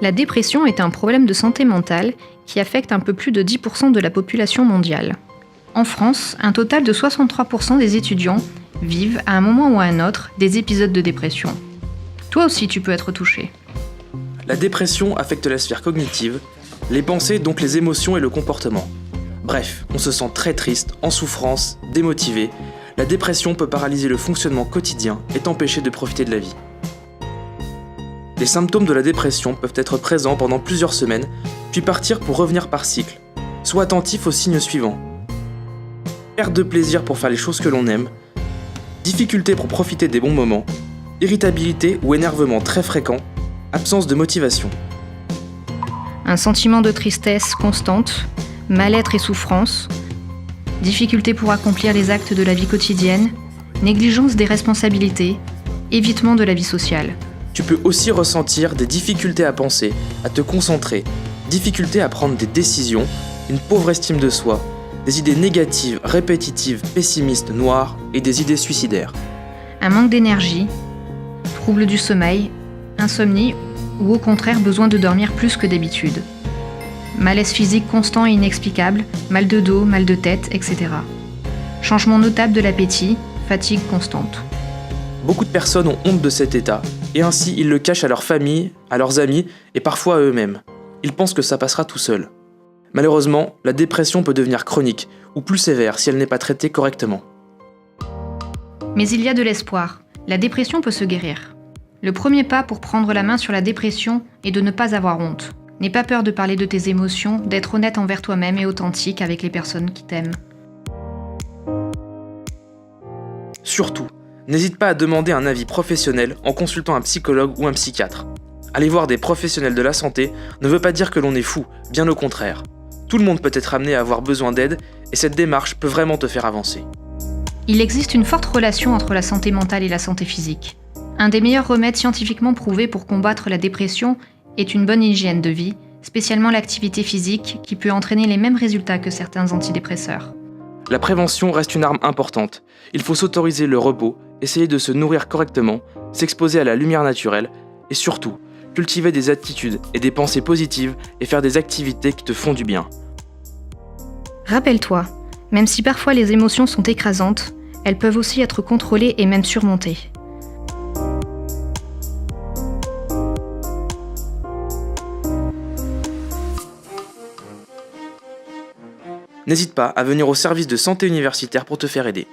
La dépression est un problème de santé mentale qui affecte un peu plus de 10% de la population mondiale. En France, un total de 63% des étudiants vivent à un moment ou à un autre des épisodes de dépression. Toi aussi tu peux être touché. La dépression affecte la sphère cognitive, les pensées donc les émotions et le comportement. Bref, on se sent très triste, en souffrance, démotivé. La dépression peut paralyser le fonctionnement quotidien et t'empêcher de profiter de la vie. Les symptômes de la dépression peuvent être présents pendant plusieurs semaines, puis partir pour revenir par cycle. Sois attentif aux signes suivants. Perte de plaisir pour faire les choses que l'on aime, difficulté pour profiter des bons moments, irritabilité ou énervement très fréquent, absence de motivation. Un sentiment de tristesse constante, mal-être et souffrance, difficulté pour accomplir les actes de la vie quotidienne, négligence des responsabilités, évitement de la vie sociale. Tu peux aussi ressentir des difficultés à penser, à te concentrer, difficultés à prendre des décisions, une pauvre estime de soi, des idées négatives, répétitives, pessimistes, noires et des idées suicidaires. Un manque d'énergie, troubles du sommeil, insomnie ou au contraire besoin de dormir plus que d'habitude. Malaise physique constant et inexplicable, mal de dos, mal de tête, etc. Changement notable de l'appétit, fatigue constante. Beaucoup de personnes ont honte de cet état, et ainsi ils le cachent à leur famille, à leurs amis et parfois à eux-mêmes. Ils pensent que ça passera tout seul. Malheureusement, la dépression peut devenir chronique, ou plus sévère si elle n'est pas traitée correctement. Mais il y a de l'espoir. La dépression peut se guérir. Le premier pas pour prendre la main sur la dépression est de ne pas avoir honte. N'aie pas peur de parler de tes émotions, d'être honnête envers toi-même et authentique avec les personnes qui t'aiment. Surtout, n'hésite pas à demander un avis professionnel en consultant un psychologue ou un psychiatre. Aller voir des professionnels de la santé ne veut pas dire que l'on est fou, bien au contraire. Tout le monde peut être amené à avoir besoin d'aide et cette démarche peut vraiment te faire avancer. Il existe une forte relation entre la santé mentale et la santé physique. Un des meilleurs remèdes scientifiquement prouvés pour combattre la dépression est une bonne hygiène de vie, spécialement l'activité physique qui peut entraîner les mêmes résultats que certains antidépresseurs. La prévention reste une arme importante. Il faut s'autoriser le repos, essayer de se nourrir correctement, s'exposer à la lumière naturelle et surtout, cultiver des attitudes et des pensées positives et faire des activités qui te font du bien. Rappelle-toi, même si parfois les émotions sont écrasantes, elles peuvent aussi être contrôlées et même surmontées. N'hésite pas à venir au service de santé universitaire pour te faire aider.